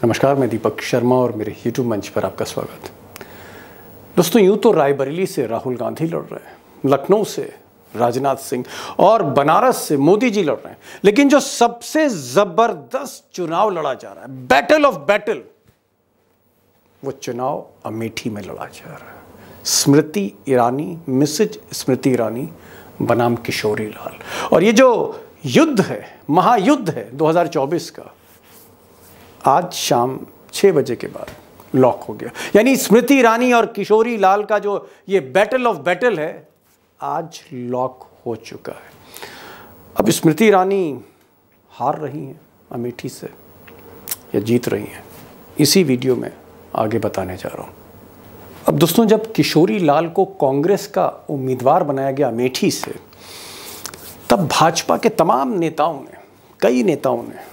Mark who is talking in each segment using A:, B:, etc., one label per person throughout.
A: नमस्कार, मैं दीपक शर्मा और मेरे YouTube मंच पर आपका स्वागत है। दोस्तों, यूं तो रायबरेली से राहुल गांधी लड़ रहे हैं, लखनऊ से राजनाथ सिंह और बनारस से मोदी जी लड़ रहे हैं, लेकिन जो सबसे जबरदस्त चुनाव लड़ा जा रहा है, बैटल ऑफ बैटल, वो चुनाव अमेठी में लड़ा जा रहा है। स्मृति ईरानी, मिसेज स्मृति ईरानी बनाम किशोरी लाल, और ये जो युद्ध है, महायुद्ध है 2024 का, आज शाम 6 बजे के बाद लॉक हो गया। यानी स्मृति ईरानी और किशोरी लाल का जो ये बैटल ऑफ बैटल है, आज लॉक हो चुका है। अब स्मृति ईरानी हार रही हैं अमेठी से या जीत रही हैं, इसी वीडियो में आगे बताने जा रहा हूँ। अब दोस्तों, जब किशोरी लाल को कांग्रेस का उम्मीदवार बनाया गया अमेठी से, तब भाजपा के तमाम नेताओं ने, कई नेताओं ने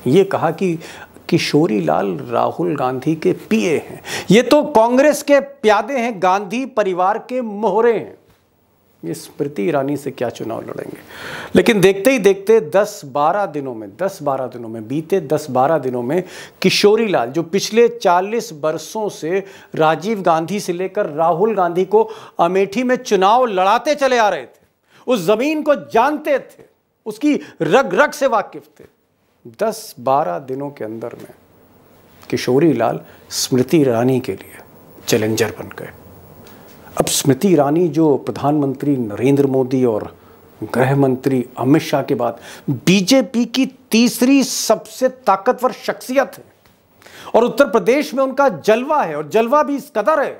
A: ये कहा कि किशोरी लाल राहुल गांधी के पीए हैं, ये तो कांग्रेस के प्यादे हैं, गांधी परिवार के मोहरे हैं, ये स्मृति ईरानी से क्या चुनाव लड़ेंगे। लेकिन देखते ही देखते 10-12 दिनों में बीते 10-12 दिनों में किशोरी लाल, जो पिछले 40 वर्षों से राजीव गांधी से लेकर राहुल गांधी को अमेठी में चुनाव लड़ाते चले आ रहे थे, उस जमीन को जानते थे, उसकी रग रग से वाकिफ थे, 10-12 दिनों के अंदर में किशोरी लाल स्मृति ईरानी के लिए चैलेंजर बन गए। अब स्मृति ईरानी, जो प्रधानमंत्री नरेंद्र मोदी और गृह मंत्री अमित शाह के बाद बीजेपी की तीसरी सबसे ताकतवर शख्सियत है, और उत्तर प्रदेश में उनका जलवा है, और जलवा भी इस कदर है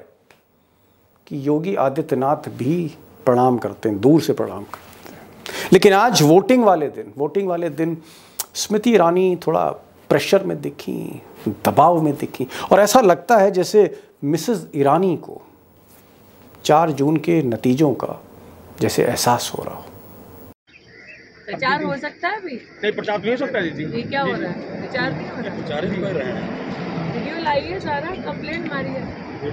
A: कि योगी आदित्यनाथ भी प्रणाम करते हैं, दूर से प्रणाम करते हैं। लेकिन आज वोटिंग वाले दिन स्मृति ईरानी थोड़ा प्रेशर में दिखी, दबाव में दिखी, और ऐसा लगता है जैसे मिसेस ईरानी को 4 जून के नतीजों का जैसे एहसास हो रहा हो।
B: प्रचार हो सकता है अभी?
C: नहीं, प्रचार नहीं हो सकता दीदी।
B: ये क्या हो रहा है? प्रचार नहीं हो रहा?
C: प्रचार ही कर रहे हैं।
B: वीडियो लाइए, सारा कंप्लेंट मारी है।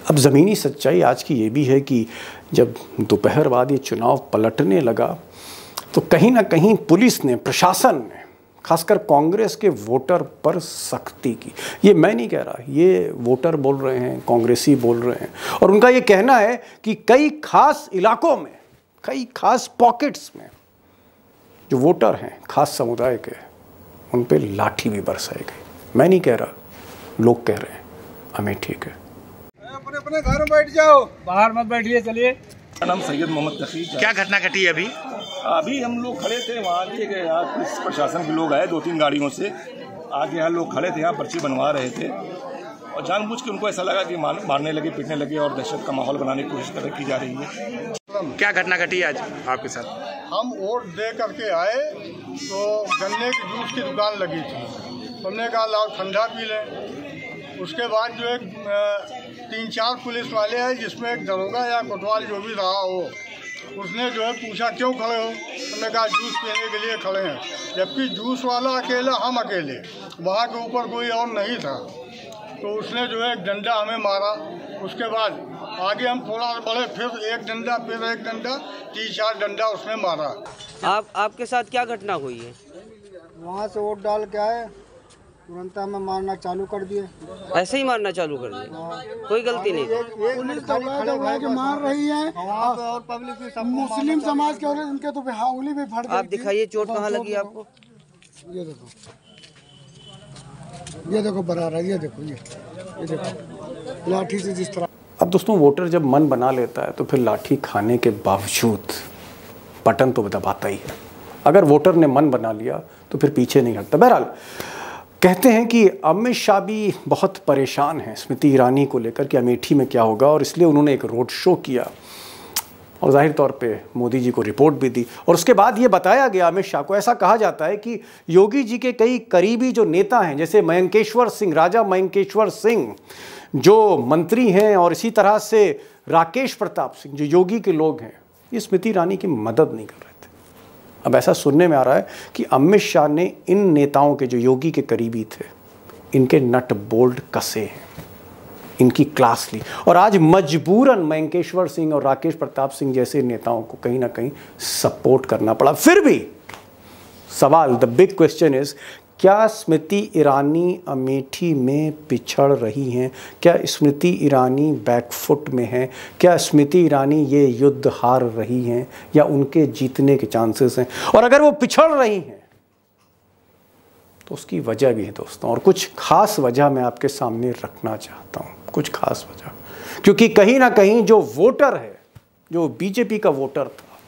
A: अब ज़मीनी सच्चाई आज की ये भी है कि जब दोपहर बाद ये चुनाव पलटने लगा, तो कहीं ना कहीं पुलिस ने, प्रशासन ने, खासकर कांग्रेस के वोटर पर सख्ती की। ये मैं नहीं कह रहा, ये वोटर बोल रहे हैं, कांग्रेसी बोल रहे हैं, और उनका ये कहना है कि कई खास इलाकों में, कई खास पॉकेट्स में जो वोटर हैं खास समुदाय के, उन पे लाठी भी बरसाई गई। मैं नहीं कह रहा, लोग कह रहे हैं अमेठी के।
D: अपने अपने घर में बैठ जाओ, बाहर मत बैठिए। चलिए।
C: मेरा नाम सैयद मोहम्मद तफी।
E: क्या घटना घटी अभी?
C: अभी हम लोग खड़े थे वहाँ के, यहाँ पुलिस प्रशासन के लोग आए 2-3 गाड़ियों से आगे, यहाँ लोग खड़े थे, यहाँ पर्ची बनवा रहे थे, और जानबूझ के उनको ऐसा लगा कि मारने लगे, पीटने लगे, और दहशत का माहौल बनाने की कोशिश की जा रही है।
E: क्या घटना घटी आज आपके साथ?
D: हम वोट दे करके आए तो गन्ने की जूस की दुकान लगी थी, हमने कहा लाओ ठंडा पी लें। उसके बाद जो एक 3-4 पुलिस वाले हैं, जिसमें एक दरोगा या कोतवाल जो भी रहा हो, उसने जो है पूछा क्यों खड़े हो, हमने कहा जूस पीने के लिए खड़े हैं, जबकि जूस वाला अकेला, हम अकेले, वहाँ के ऊपर कोई और नहीं था। तो उसने जो है एक डंडा हमें मारा। उसके बाद आगे हम थोड़ा बढ़े, फिर एक डंडा, फिर एक डंडा, 3-4 डंडा उसने मारा।
F: आपके साथ क्या घटना हुई है?
G: वहाँ से वोट डाल के आए, तुरंत हमें मारना चालू कर दिए।
F: ऐसे ही मारना चालू कर दिया? कोई गलती नहीं?
G: पुलिस तो मार रही है, और पब्लिक मुस्लिम समाज के, और उनके तो उंगली भी फट गई।
F: आप दिखाइए चोट कहाँ लगी आपको?
G: ये देखो बना रहा है, ये देखो लाठी से जिस तरह।
A: अब दोस्तों, वोटर जब मन बना लेता है तो फिर लाठी खाने के बावजूद बटन तो दबाता ही है। अगर वोटर ने मन बना लिया तो फिर पीछे नहीं हटता। बहरहाल, कहते हैं कि अमित शाह भी बहुत परेशान हैं स्मृति ईरानी को लेकर कि अमेठी में क्या होगा, और इसलिए उन्होंने एक रोड शो किया, और जाहिर तौर पे मोदी जी को रिपोर्ट भी दी, और उसके बाद ये बताया गया अमित शाह को, ऐसा कहा जाता है कि योगी जी के कई करीबी जो नेता हैं, जैसे मयंकेश्वर सिंह, राजा मयंकेश्वर सिंह जो मंत्री हैं, और इसी तरह से राकेश प्रताप सिंह जो योगी के लोग हैं, ये स्मृति ईरानी की मदद नहीं कर रहे थे। अब ऐसा सुनने में आ रहा है कि अमित शाह ने इन नेताओं के, जो योगी के करीबी थे, इनके नट बोल्ट कसे हैं, इनकी क्लास ली, और आज मजबूरन मयंकेश्वर सिंह और राकेश प्रताप सिंह जैसे नेताओं को कहीं ना कहीं सपोर्ट करना पड़ा। फिर भी सवाल, द बिग क्वेश्चन इज, क्या स्मृति ईरानी अमेठी में पिछड़ रही हैं? क्या स्मृति ईरानी बैकफुट में है? क्या स्मृति ईरानी ये युद्ध हार रही हैं या उनके जीतने के चांसेस हैं? और अगर वो पिछड़ रही हैं तो उसकी वजह भी है दोस्तों, और कुछ खास वजह मैं आपके सामने रखना चाहता हूँ, कुछ खास वजह। क्योंकि कहीं ना कहीं जो वोटर है, जो बीजेपी का वोटर था,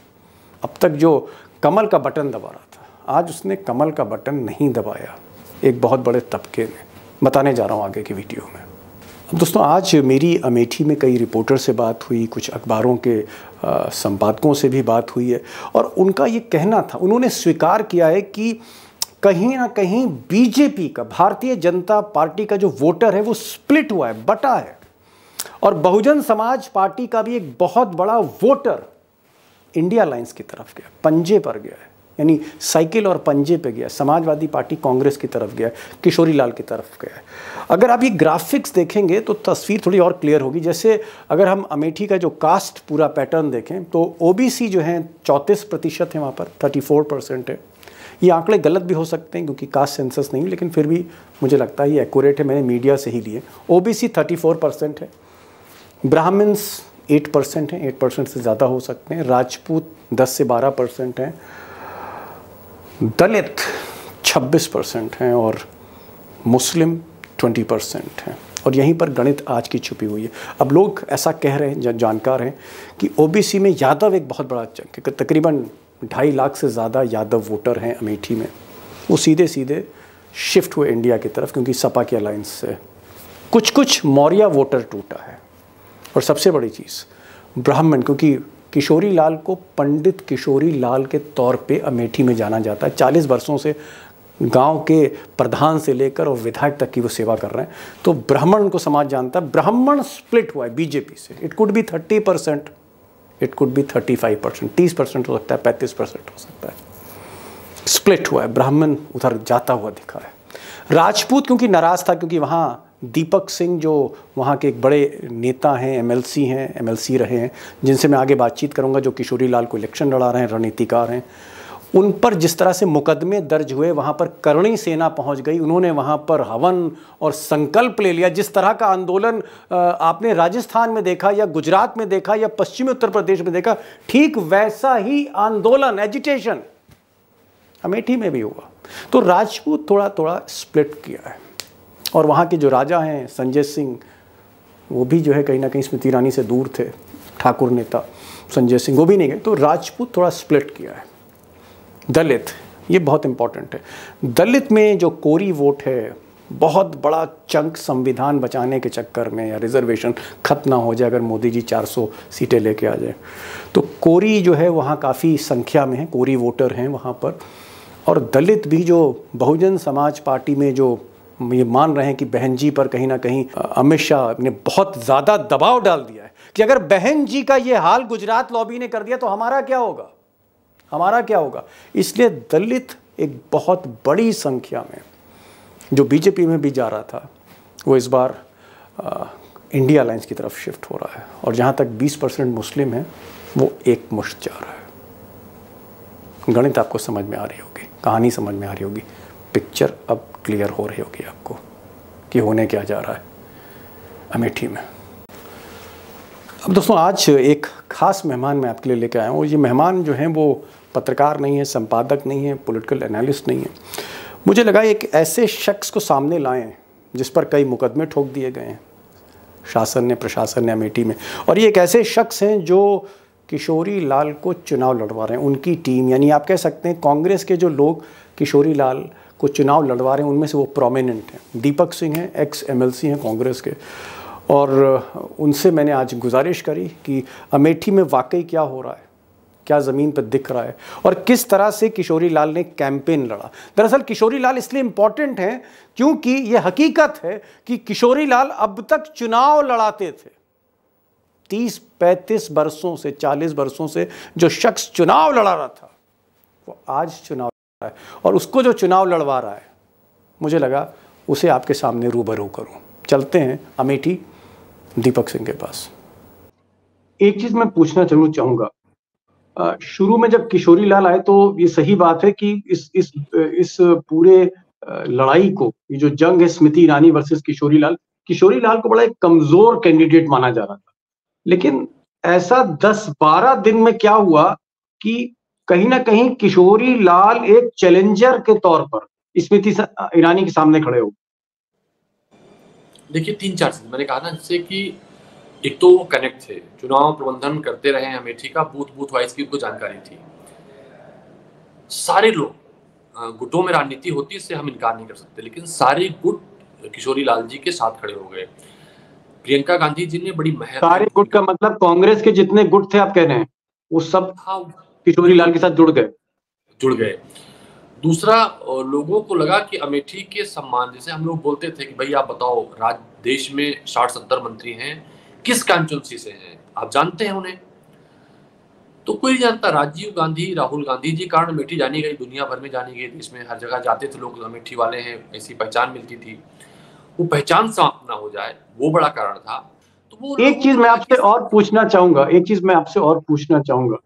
A: अब तक जो कमल का बटन दबा रहा था, आज उसने कमल का बटन नहीं दबाया, एक बहुत बड़े तबके ने। बताने जा रहा हूँ आगे की वीडियो में। अब दोस्तों, आज मेरी अमेठी में कई रिपोर्टर से बात हुई, कुछ अखबारों के संपादकों से भी बात हुई है, और उनका ये कहना था, उन्होंने स्वीकार किया है कि कहीं ना कहीं बीजेपी का, भारतीय जनता पार्टी का जो वोटर है वो स्प्लिट हुआ है, बटा है, और बहुजन समाज पार्टी का भी एक बहुत बड़ा वोटर इंडिया लाइंस की तरफ गया, पंजे पर गया है, यानी साइकिल और पंजे पे गया। समाजवादी पार्टी कांग्रेस की तरफ गया, किशोरी लाल की तरफ गया। अगर आप ये ग्राफिक्स देखेंगे तो तस्वीर थोड़ी और क्लियर होगी। जैसे अगर हम अमेठी का जो कास्ट पूरा पैटर्न देखें तो ओबीसी जो है 34% है, वहाँ पर 34% है। ये आंकड़े गलत भी हो सकते हैं क्योंकि कास्ट सेंसस नहीं, लेकिन फिर भी मुझे लगता है ये एक्यूरेट है, मैंने मीडिया से ही लिए। ओबीसी 34% है, ब्राह्मण्स 8% हैं, 8% से ज़्यादा हो सकते हैं, राजपूत 10 से 12% हैं, दलित 26% हैं और मुस्लिम 20% हैं। और यहीं पर गणित आज की छुपी हुई है। अब लोग ऐसा कह रहे हैं, जानकार हैं, कि ओबीसी में यादव एक बहुत बड़ा चंक है, तकरीबन 2.5 लाख से ज़्यादा यादव वोटर हैं अमेठी में। वो सीधे सीधे शिफ्ट हुए इंडिया की तरफ, क्योंकि सपा की अलायंस से कुछ मौर्य वोटर टूटा है। और सबसे बड़ी चीज़ ब्राह्मण, क्योंकि किशोरी लाल को पंडित किशोरी लाल के तौर पे अमेठी में जाना जाता है। 40 वर्षों से गांव के प्रधान से लेकर और विधायक तक की वो सेवा कर रहे हैं, तो ब्राह्मण को समाज जानता है। ब्राह्मण स्प्लिट हुआ है बीजेपी से। It could be 30%, it could be 35%, 30% हो सकता है, 35% हो सकता है। स्प्लिट हुआ है, ब्राह्मण उधर जाता हुआ दिखा है। राजपूत क्योंकि नाराज़ था, क्योंकि वहाँ दीपक सिंह जो वहाँ के एक बड़े नेता हैं, एमएलसी रहे हैं, जिनसे मैं आगे बातचीत करूँगा, जो किशोरी लाल को इलेक्शन लड़ा रहे हैं, रणनीतिकार हैं, उन पर जिस तरह से मुकदमे दर्ज हुए, वहाँ पर करणी सेना पहुँच गई, उन्होंने वहाँ पर हवन और संकल्प ले लिया। जिस तरह का आंदोलन आपने राजस्थान में देखा या गुजरात में देखा या पश्चिमी उत्तर प्रदेश में देखा, ठीक वैसा ही आंदोलन, एजिटेशन अमेठी में भी हुआ। तो राजपूत थोड़ा थोड़ा स्प्लिट किया है। और वहाँ के जो राजा हैं संजय सिंह, वो भी जो है कहीं ना कहीं स्मृति ईरानी से दूर थे, ठाकुर नेता संजय सिंह, वो भी नहीं गए। तो राजपूत थोड़ा स्प्लिट किया है। दलित, ये बहुत इंपॉर्टेंट है। दलित में जो कोरी वोट है, बहुत बड़ा चंक संविधान बचाने के चक्कर में या रिजर्वेशन खत्म ना हो जाए, अगर मोदी जी 400 सीटें लेके आ जाए, तो कोरी जो है वहाँ काफ़ी संख्या में है, कोरी वोटर हैं वहाँ पर। और दलित भी जो बहुजन समाज पार्टी में जो ये मान रहे हैं कि बहन जी पर कहीं ना कहीं अमित शाह ने बहुत ज़्यादा दबाव डाल दिया है कि अगर बहन जी का ये हाल गुजरात लॉबी ने कर दिया तो हमारा क्या होगा, हमारा क्या होगा। इसलिए दलित एक बहुत बड़ी संख्या में जो बीजेपी में भी जा रहा था, वो इस बार इंडिया अलायंस की तरफ शिफ्ट हो रहा है। और जहाँ तक 20% मुस्लिम है, वो एक मुश्त जा रहा है। गणित आपको समझ में आ रही होगी, कहानी समझ में आ रही होगी, पिक्चर अब क्लियर हो रही होगी आपको कि होने क्या जा रहा है अमेठी में। अब दोस्तों, आज एक खास मेहमान मैं आपके लिए लेकर आया हूँ। और ये मेहमान जो हैं वो पत्रकार नहीं है, संपादक नहीं है, पॉलिटिकल एनालिस्ट नहीं है। मुझे लगा एक ऐसे शख्स को सामने लाएं जिस पर कई मुकदमे ठोक दिए गए हैं प्रशासन ने अमेठी में। और ये एक ऐसे शख्स हैं जो किशोरी लाल को चुनाव लड़वा रहे हैं। उनकी टीम, यानी आप कह सकते हैं कांग्रेस के जो लोग किशोरी लाल को चुनाव लड़वा रहे हैं, उनमें से वो प्रोमिनेंट हैं। दीपक सिंह हैं, एक्स एमएलसी हैं कांग्रेस के। और उनसे मैंने आज गुजारिश करी कि अमेठी में वाकई क्या हो रहा है, क्या ज़मीन पर दिख रहा है, और किस तरह से किशोरी लाल ने कैंपेन लड़ा। दरअसल किशोरी लाल इसलिए इम्पॉर्टेंट हैं क्योंकि ये हकीकत है कि किशोरी लाल अब तक चुनाव लड़ाते थे। 30-35 वर्षों से, 40 वर्षों से जो शख्स चुनाव लड़ा रहा था, वो आज चुनाव लड़ रहा है। और उसको जो चुनाव लड़वा रहा है, मुझे लगा उसे आपके सामने रूबरू करूं। चलते हैं अमेठी दीपक सिंह के पास। एक चीज मैं पूछना जरूर चाहूंगा, शुरू में जब किशोरी लाल आए तो ये सही बात है कि इस पूरे लड़ाई को, ये जो जंग है स्मृति ईरानी वर्सेस किशोरी लाल को बड़ा एक कमजोर कैंडिडेट माना जा रहा था, लेकिन ऐसा 10-12 दिन में क्या हुआ कि कहीं ना कहीं किशोरी लाल एक चैलेंजर के तौर पर स्मृति ईरानी के सामने खड़े हो।
H: देखिए 3-4 चीज मैंने कहा ना, जैसे कि एक तो वो कनेक्ट थे, चुनाव प्रबंधन करते रहे हैं अमेठी का, बूथ वाइज की उनको जानकारी थी। सारे लोग गुटों में राजनीति होती है, इससे हम इनकार नहीं कर सकते, लेकिन सारे गुट किशोरी लाल जी के साथ खड़े हो गए। प्रियंका गांधी जी ने बड़ी मेहनत,
A: सारे गुट का मतलब कांग्रेस के जितने गुट थे आप कह रहे हैं वो सब किशोरी लाल के साथ जुड़ गए। दूसरा, लोगों को लगा कि अमेठी के सम्मान, जैसे हम लोग बोलते थे कि भाई आप बताओ देश में 60-70 मंत्री हैं, किस कॉन्स्टिट्यूंसी से हैं, आप जानते हैं उन्हें? तो कोई नहीं जानता। राजीव गांधी, राहुल गांधी जी कारण अमेठी जानी गई, दुनिया भर में जानी गई, देश में हर जगह जाते थे लोग, अमेठी वाले हैं, ऐसी पहचान मिलती थी। वो पहचान समाप्त ना हो जाए, वो बड़ा कारण था। तो वो एक चीज मैं आपसे और पूछना चाहूंगा,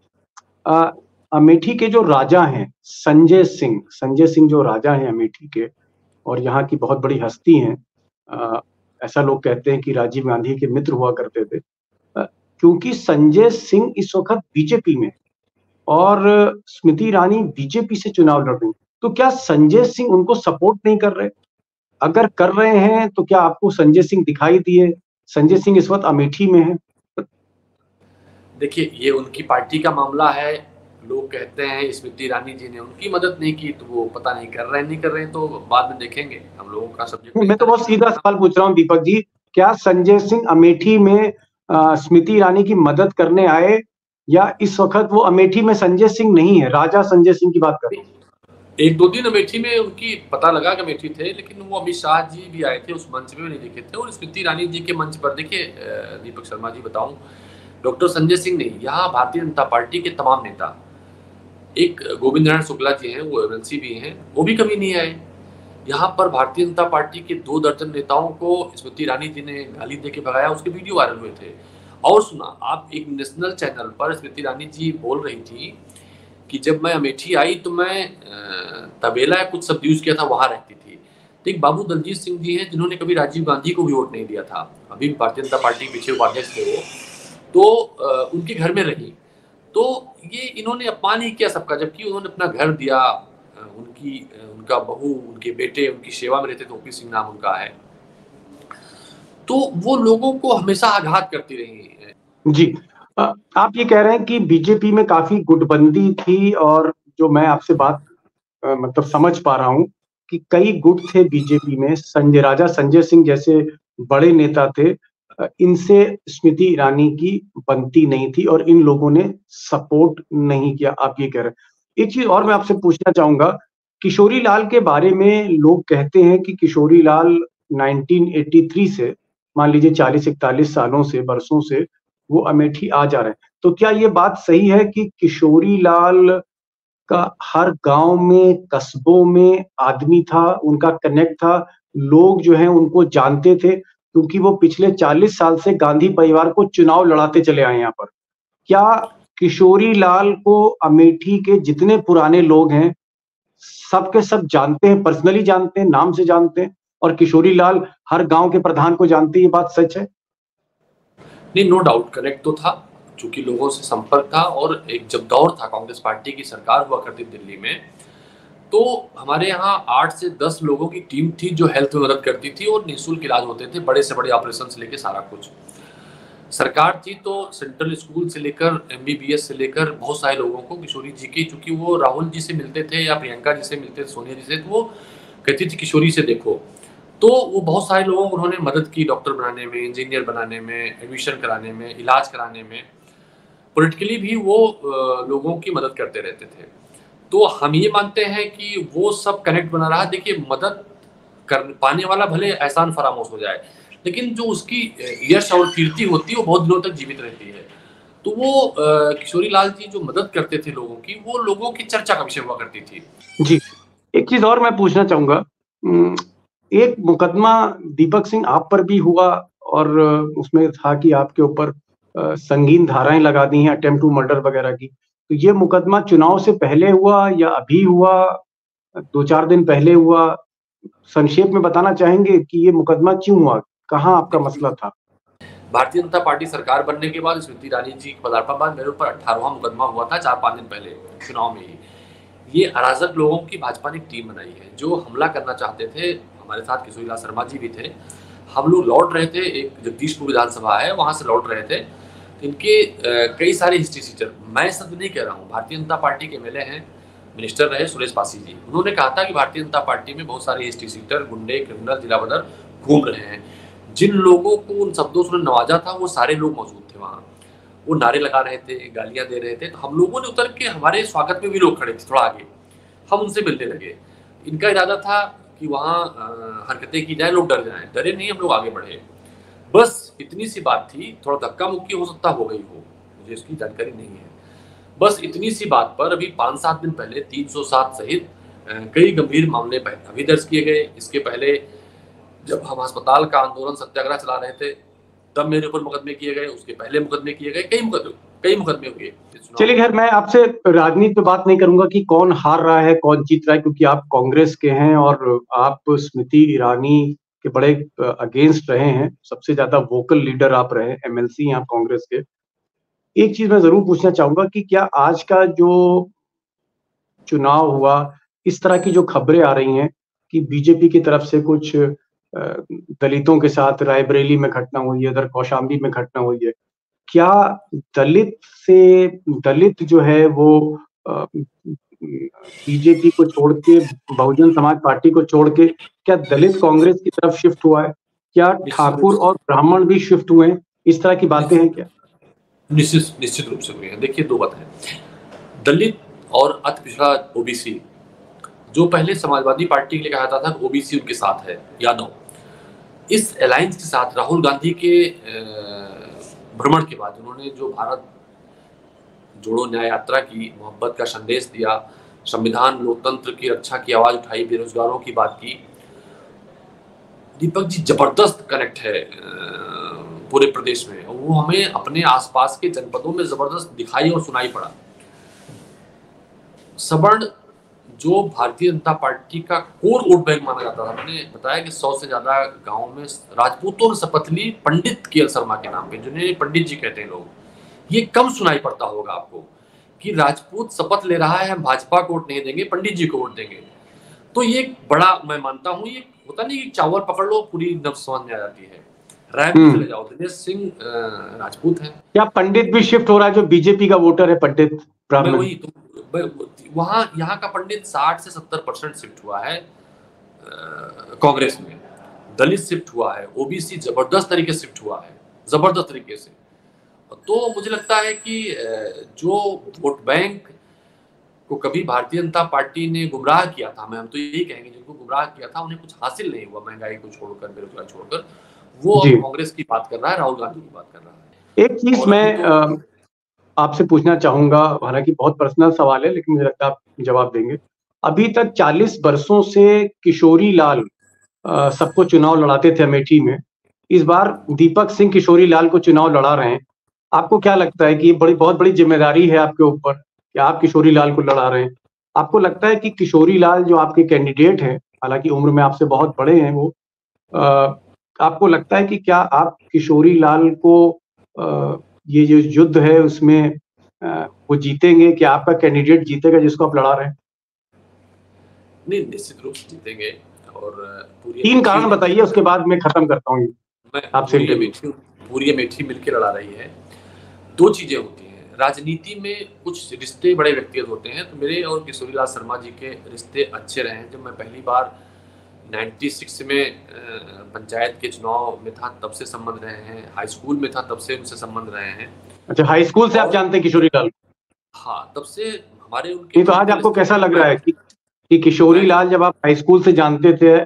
A: अमेठी के जो राजा हैं संजय सिंह जो राजा हैं अमेठी के, और यहाँ की बहुत बड़ी हस्ती हैं, ऐसा लोग कहते हैं कि राजीव गांधी के मित्र हुआ करते थे, क्योंकि संजय सिंह इस वक्त बीजेपी में और स्मृति ईरानी बीजेपी से चुनाव लड़ रही, तो क्या संजय सिंह उनको सपोर्ट नहीं कर रहे? अगर कर रहे हैं तो क्या आपको संजय सिंह दिखाई दिए? संजय सिंह इस वक्त अमेठी में है।
H: देखिए ये उनकी पार्टी का मामला है, लोग कहते हैं स्मृति ईरानी जी ने उनकी मदद नहीं की, तो वो पता नहीं कर रहे हैं, तो बाद में देखेंगे, हम लोगों का सब्जेक्ट।
A: मैं तो बहुत सीधा सवाल पूछ रहा हूँ दीपक जी, क्या संजय सिंह अमेठी में स्मृति ईरानी की मदद करने आए, या इस वक्त वो अमेठी में संजय सिंह नहीं है, राजा संजय सिंह की बात कर रहे हैं?
H: 1-2 दिन अमेठी में उनकी पता लगा कि अमेठी थे, लेकिन वो अमित शाह जी भी आए थे, उस मंच में भी नहीं दिखे थे। और स्मृति ईरानी जी के मंच पर देखिए दीपक शर्मा जी बताऊं, डॉक्टर संजय सिंह नहीं, यहाँ भारतीय जनता पार्टी के तमाम नेता, एक गोविंद नारायण शुक्ला जी हैं, वो एमएलसी भी हैं, वो भी कभी नहीं आए। यहाँ पर भारतीय जनता पार्टी के 2 दर्जन नेताओं को स्मृति ईरानी जी ने गाली दे के भगाया, उसके वीडियो वायरल हुए थे। और सुना, आप एक नेशनल चैनल पर स्मृति ईरानी जी बोल रही थी कि जब मैं अमेठी आई तो मैं तबेला या कुछ शब्द यूज किया था, वहां रहती थी। तो एक बाबू दलजीत सिंह जी हैं, जिन्होंने कभी राजीव गांधी को भी वोट नहीं दिया था, अभी भारतीय जनता पार्टी के पीछे उपाध्यक्ष थे वो, तो उनके घर में रही। तो ये इन्होंने अपमान ही किया सबका, जबकि उन्होंने अपना घर दिया, उनका बहू, उनके बेटे उनकी सेवा में रहते थे, ओपी सिंह नाम उनका है। तो वो लोगों को हमेशा आघात करती रही है।
A: जी, आप ये कह रहे हैं कि बीजेपी में काफी गुटबंदी थी, और जो मैं आपसे बात मतलब समझ पा रहा हूं कि कई गुट थे बीजेपी में, संजय सिंह जैसे बड़े नेता थे, इनसे स्मृति ईरानी की बनती नहीं थी और इन लोगों ने सपोर्ट नहीं किया, आप ये कह रहे हैं। एक चीज और मैं आपसे पूछना चाहूंगा, किशोरी लाल के बारे में लोग कहते हैं कि किशोरी लाल 1983 से, मान लीजिए 40-41 सालों से, बरसों से वो अमेठी आ जा रहे हैं, तो क्या ये बात सही है कि किशोरी लाल का हर गांव में, कस्बों में आदमी था, उनका कनेक्ट था, लोग जो हैं उनको जानते थे, क्योंकि वो पिछले 40 साल से गांधी परिवार को चुनाव लड़ाते चले आए यहाँ पर? क्या किशोरी लाल को अमेठी के जितने पुराने लोग हैं सब के सब जानते हैं, पर्सनली जानते हैं, नाम से जानते हैं, और किशोरी लाल हर गांव के प्रधान को जानते हैं, ये बात सच है?
H: नहीं, नो डाउट कनेक्ट तो था, चूंकि लोगों से संपर्क था, और एक जब दौर था कांग्रेस पार्टी की सरकार हुआ करती दिल्ली में, तो हमारे यहाँ 8 से 10 लोगों की टीम थी जो हेल्थ में मदद करती थी, और निःशुल्क इलाज होते थे, बड़े से बड़े ऑपरेशन से लेकर सारा कुछ। सरकार थी तो सेंट्रल स्कूल से लेकर MBBS से लेकर बहुत सारे लोगों को किशोरी जी की, चूंकि वो राहुल जी से मिलते थे या प्रियंका जी से मिलते थे, सोनिया जी से, तो वो कहती थी किशोरी से देखो, तो वो बहुत सारे लोगों को उन्होंने मदद की, डॉक्टर बनाने में, इंजीनियर बनाने में, एडमिशन कराने में, इलाज कराने में, पॉलिटिकली भी वो लोगों की मदद करते रहते थे। तो हम ये मानते हैं कि वो सब कनेक्ट बना रहा। देखिए, मदद कर पाने वाला भले एहसान फरामोश हो जाए, लेकिन जो उसकी यश और कीर्ति होती है वो बहुत दिनों तक जीवित रहती है। तो वो किशोरी लाल जी जो मदद करते थे लोगों की, वो लोगों की चर्चा का विषय हुआ करती थी।
A: जी, एक चीज और मैं पूछना चाहूंगा, एक मुकदमा दीपक सिंह आप पर भी हुआ, और उसमें था कि आपके ऊपर संगीन धाराएं लगा दी हैं, अटेम्प्ट टू मर्डर वगैरह की। तो ये मुकदमा चुनाव से पहले हुआ या अभी हुआ, 2-4 दिन पहले हुआ, संक्षेप में बताना चाहेंगे कि ये मुकदमा क्यों हुआ, कहाँ आपका मसला था?
H: भारतीय जनता पार्टी सरकार बनने के बाद स्मृति ईरानी जी के पदार्पण बाद मेरे ऊपर 18वां मुकदमा हुआ था 4-5 दिन पहले चुनाव में ही। ये अराजक लोगों की भाजपा ने एक टीम बनाई है जो हमला करना चाहते थे। हमारे साथ किशोरी लाल शर्मा जी भी थे। हम लोग लौट रहे थे, एक जगदीशपुर विधानसभा है वहां से लौट रहे थे। इनके कई सारे हिस्ट्री सीटर, मैं शब्द नहीं कह रहा हूँ, भारतीय जनता पार्टी के एमएलए हैं, मिनिस्टर रहे सुरेश पासी जी, उन्होंने कहा था कि भारतीय जनता पार्टी में बहुत सारे हिस्ट्री सीटर, गुंडे, क्रिमिनल, जिला बदर घूम रहे हैं। जिन लोगों को उन शब्दों से नवाजा था वो सारे लोग मौजूद थे वहाँ। वो नारे लगा रहे थे, गालियां दे रहे थे। तो हम लोगों ने उतर के, हमारे स्वागत में भी लोग खड़े थे थोड़ा आगे, हम उनसे मिलने लगे। इनका इरादा था कि वहाँ हरकतें की जाए, लोग डर जाएं। डरे नहीं, हम लोग आगे बढ़े। बस इतनी सी बात थी। थोड़ा धक्का मुक्की हो सकता हो गई हो, मुझे इसकी जानकारी नहीं है। बस इतनी सी बात पर अभी 5-7 दिन पहले 307 सहित कई गंभीर मामले अभी दर्ज किए गए। इसके पहले जब हम अस्पताल का आंदोलन सत्याग्रह चला रहे थे तब मेरे ऊपर मुकदमे किए गए, उसके पहले मुकदमे किए गए, कई मुकदमे हुए।
A: चलिए खैर, मैं आपसे राजनीति पे बात नहीं करूंगा कि कौन हार रहा है कौन जीत रहा है, क्योंकि आप कांग्रेस के हैं और आप स्मृति ईरानी के बड़े अगेंस्ट रहे हैं, सबसे ज्यादा वोकल लीडर आप रहे, एमएलसी हैं आप कांग्रेस के। एक चीज मैं जरूर पूछना चाहूंगा कि क्या आज का जो चुनाव हुआ, इस तरह की जो खबरें आ रही हैं कि बीजेपी की तरफ से कुछ दलितों के साथ रायबरेली में घटना हुई है, इधर कौशाम्बी में घटना हुई है, क्या दलित जो है वो बीजेपी को छोड़ के, बहुजन समाज पार्टी को छोड़ के, क्या दलित कांग्रेस की तरफ शिफ्ट हुआ है? क्या ठाकुर और ब्राह्मण भी शिफ्ट हुए हैं? इस तरह की बातें हैं क्या?
H: निश्चित रूप से हुए हैं। देखिए, दो बातें हैं। दलित और अति पिछड़ा ओबीसी, जो पहले समाजवादी पार्टी के लिए कहा जाता था ओबीसी उनके साथ है, यादव, इस अलायंस के साथ राहुल गांधी के भ्रमण के बाद उन्होंने जो भारत जोड़ो न्याय यात्रा की, मोहब्बत का संदेश दिया, संविधान लोकतंत्र की रक्षा की आवाज उठाई, बेरोजगारों की बात की। दीपक जी, जबरदस्त कनेक्ट है पूरे प्रदेश में, और वो हमें अपने आसपास के जनपदों में जबरदस्त दिखाई और सुनाई पड़ा। सवर्ण, जो भारतीय जनता पार्टी का कोर वोट बैंक माना जाता था, मैंने बताया कि 100 से ज्यादा गांवों में राजपूतों ने शपथ ली पंडित केएल शर्मा के नाम पे, जिन्हें पंडित जी कहते हैं लोग। ये कम सुनाई पड़ता होगा आपको कि राजपूत शपथ ले रहा है, हम भाजपा को वोट नहीं देंगे, पंडित जी को वोट देंगे। तो ये बड़ा, मैं मानता हूँ, ये होता नहीं कि चावल पकड़ लो पूरी नब्ज समझ में आ जाती है। राय में चले जाओ, दिनेश सिंह राजपूत है।
A: क्या पंडित भी शिफ्ट हो रहा है? जो बीजेपी का वोटर है पंडित ब्राह्मण,
H: वही तो, वहां यहाँ का पंडित 60 से 70% शिफ्ट हुआ है कांग्रेस में। दलित शिफ्ट हुआ है, ओबीसी जबरदस्त तरीके से शिफ्ट हुआ है, जबरदस्त तरीके से। तो मुझे लगता है कि जो वोट बैंक को कभी भारतीय जनता पार्टी ने गुमराह किया था, हम तो यही कहेंगे, जिनको गुमराह किया था उन्हें कुछ हासिल नहीं हुआ, महंगाई को छोड़कर, बेरोजगारी छोड़कर, वो अब कांग्रेस की बात कर रहा है, राहुल गांधी की बात कर रहा है।
A: एक चीज मैं आपसे पूछना चाहूंगा, हालांकि बहुत पर्सनल सवाल है, लेकिन मुझे लगता है आप जवाब देंगे। अभी तक 40 वर्षों से किशोरी लाल सबको चुनाव लड़ाते थे अमेठी में, इस बार दीपक सिंह किशोरी लाल को चुनाव लड़ा रहे हैं। आपको क्या लगता है कि ये बहुत बड़ी जिम्मेदारी है आपके ऊपर कि आप किशोरी लाल को लड़ा रहे हैं? आपको लगता है कि किशोरी लाल जो आपके कैंडिडेट हैं, हालांकि उम्र में आपसे बहुत बड़े हैं वो, आपको लगता है कि क्या आप किशोरी लाल को ये जो युद्ध है उसमें वो जीतेंगे? क्या आपका कैंडिडेट जीतेगा जिसको आप लड़ा रहे हैं?
H: नहीं, निश्चित रूप से जीतेंगे। और
A: 3 कारण बताइए, उसके बाद मैं खत्म करता हूँ आपसे।
H: पूरी अमेठी मिलकर लड़ा रही है। 2 चीजें होती हैं राजनीति में, कुछ रिश्ते बड़े व्यक्तिगत होते हैं। तो मेरे और किशोरी लाल शर्मा जी के रिश्ते अच्छे रहे हैं। जब मैं पहली बार 96 में पंचायत के चुनाव में था तब से संबंध रहे हैं, हाई स्कूल में था तब से उनसे संबंध रहे हैं।
A: अच्छा, हाई स्कूल से आप जानते हैं किशोरी लाल?
H: हाँ, तब से हमारे उनके।
A: तो आज आपको कैसा लग रहा है कि किशोरी लाल, जब आप हाई स्कूल से जानते थे,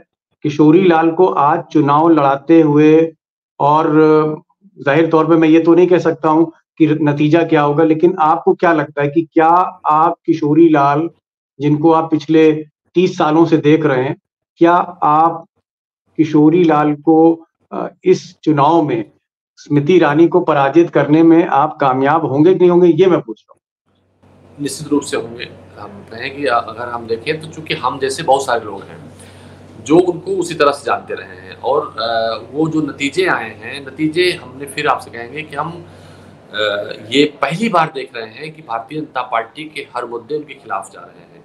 A: किशोरी लाल को आज चुनाव लड़ाते हुए, और जाहिर तौर पे मैं ये तो नहीं कह सकता हूं कि नतीजा क्या होगा, लेकिन आपको क्या लगता है कि क्या आप किशोरी लाल, जिनको आप पिछले 30 सालों से देख रहे हैं, क्या आप किशोरी लाल को इस चुनाव में स्मृति ईरानी को पराजित करने में आप कामयाब होंगे कि नहीं होंगे, ये मैं पूछ रहा हूँ?
H: निश्चित रूप से होंगे। हम कहें कि अगर हम देखें तो चूंकि हम जैसे बहुत सारे लोग हैं जो उनको उसी तरह से जानते रहे हैं। और वो जो नतीजे आए हैं, नतीजे हमने फिर आपसे कहेंगे कि हम ये पहली बार देख रहे हैं कि भारतीय जनता पार्टी के हर मुद्दे उनके खिलाफ जा रहे हैं।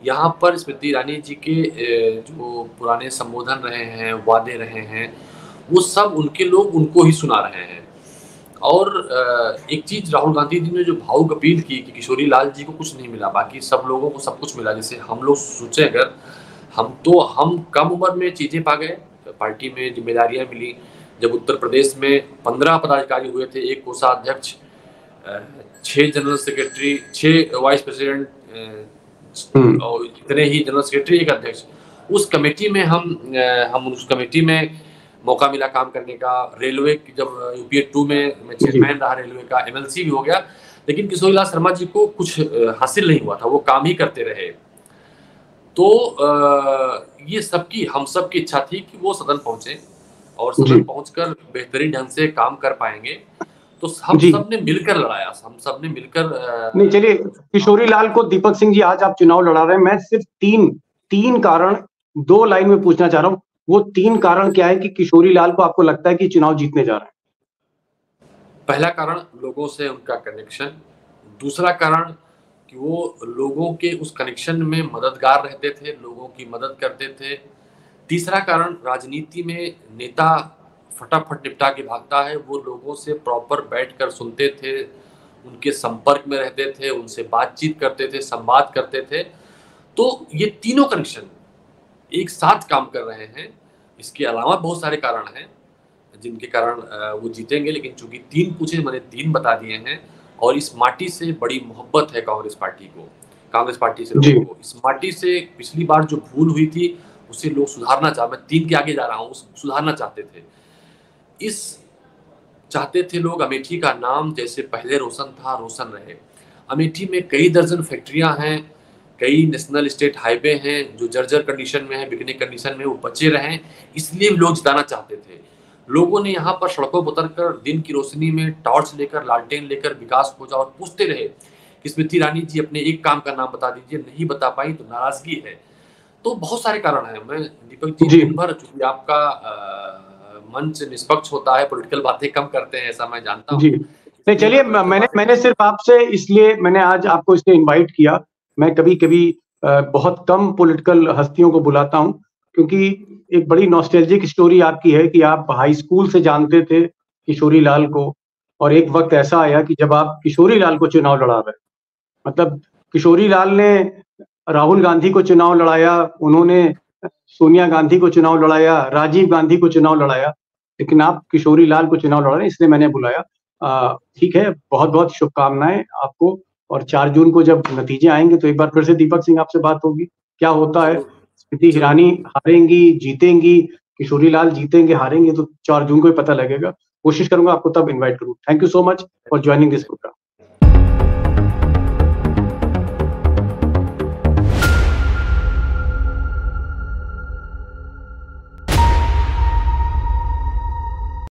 H: यहाँ पर स्मृति ईरानी जी के जो पुराने संबोधन रहे हैं, वादे रहे हैं, वो सब उनके लोग उनको ही सुना रहे हैं। और एक चीज राहुल गांधी जी ने जो भावुक अपील की कि किशोरी लाल जी को कुछ नहीं मिला, बाकी सब लोगों को सब कुछ मिला। जैसे हम लोग सोचे, अगर हम कम उम्र में चीजें पा गए, पार्टी में जिम्मेदारियां मिली। जब उत्तर प्रदेश में 15 पदाधिकारी हुए थे, 1 कोषाध्यक्ष, 6 जनरल सेक्रेटरी, 6 वाइस प्रेसिडेंट और इतने ही जनरल सेक्रेटरी, 1 अध्यक्ष। उस कमेटी में हम उस कमेटी में मौका मिला काम करने का। रेलवे की जब यूपीए 2 में मैं चेयरमैन रहा रेलवे का, एमएलसी भी हो गया, लेकिन किशोरी लाल शर्मा जी को कुछ हासिल नहीं हुआ था, वो काम ही करते रहे। तो ये हम सबकी इच्छा थी कि वो सदन पहुंचे और सदन पहुंचकर बेहतरीन ढंग से काम कर पाएंगे। तो हम सब ने मिलकर लड़ाया, हम सब ने मिलकर
A: नहीं। चलिए किशोरी लाल को, दीपक सिंह जी आज आप चुनाव लड़ा रहे हैं, मैं सिर्फ तीन कारण 2 लाइन में पूछना चाह रहा हूँ। वो 3 कारण क्या है कि किशोरी लाल को आपको लगता है कि चुनाव जीतने जा रहे हैं?
H: पहला कारण लोगों से उनका कनेक्शन, दूसरा कारण कि वो लोगों के उस कनेक्शन में मददगार रहते थे, लोगों की मदद करते थे। तीसरा कारण, राजनीति में नेता फटाफट निपटा के भागता है, वो लोगों से प्रॉपर बैठकर सुनते थे, उनके संपर्क में रहते थे, उनसे बातचीत करते थे, संवाद करते थे। तो ये तीनों कनेक्शन एक साथ काम कर रहे हैं। इसके अलावा बहुत सारे कारण हैं जिनके कारण वो जीतेंगे, लेकिन चूंकि 3 पूछे, मैंने 3 बता दिए हैं। और इस माटी से बड़ी मोहब्बत है कांग्रेस पार्टी को, कांग्रेस पार्टी से लोगों को। इस माटी से पिछली बार जो भूल हुई थी उसे लोग सुधारना मैं 3 के आगे जा रहा हूँ, सुधारना चाहते थे। चाहते थे लोग अमेठी का नाम जैसे पहले रोशन था, रोशन रहे। अमेठी में कई दर्जन फैक्ट्रियां हैं, कई नेशनल स्टेट हाईवे हैं जो जर्जर कंडीशन में है, बिकने कंडीशन में, वो बचे रहें, इसलिए लोग जिताना चाहते थे। लोगों ने यहाँ पर सड़कों पर उतरकर दिन की रोशनी में टॉर्च लेकर, लालटेन लेकर विकास खोजा और पूछते रहे कि स्मृति ईरानी जी अपने एक काम का नाम बता दीजिए, नहीं बता पाई तो नाराजगी है। तो बहुत सारे कारण हैं। मैं दीपक जी दिन भर, चूंकि आपका मंच निष्पक्ष होता है, पॉलिटिकल बातें कम करते हैं, ऐसा मैं जानता हूँ।
A: नहीं चलिए, मैंने सिर्फ आपसे इसलिए मैंने आज आपको इसलिए इन्वाइट किया। मैं कभी कभी बहुत कम पॉलिटिकल हस्तियों को बुलाता हूं, क्योंकि एक बड़ी नॉस्टैल्जिक स्टोरी आपकी है कि आप हाई स्कूल से जानते थे किशोरी लाल को, और एक वक्त ऐसा आया कि जब आप किशोरी लाल को चुनाव लड़ा रहे। मतलब किशोरी लाल ने राहुल गांधी को चुनाव लड़ाया, उन्होंने सोनिया गांधी को चुनाव लड़ाया, राजीव गांधी को चुनाव लड़ाया, लेकिन आप किशोरी लाल को चुनाव लड़ा रहे, इसलिए मैंने बुलाया। ठीक है, बहुत बहुत शुभकामनाएं आपको। और 4 जून को जब नतीजे आएंगे तो एक बार फिर से दीपक सिंह आपसे बात होगी, क्या होता है। स्मृति ईरानी हारेंगी, जीतेंगी, किशोरी लाल जीतेंगे, हारेंगे, तो 4 जून को ही पता लगेगा। कोशिश करूंगा आपको तब इन्वाइट करूं। Thank you so much for joining this programme.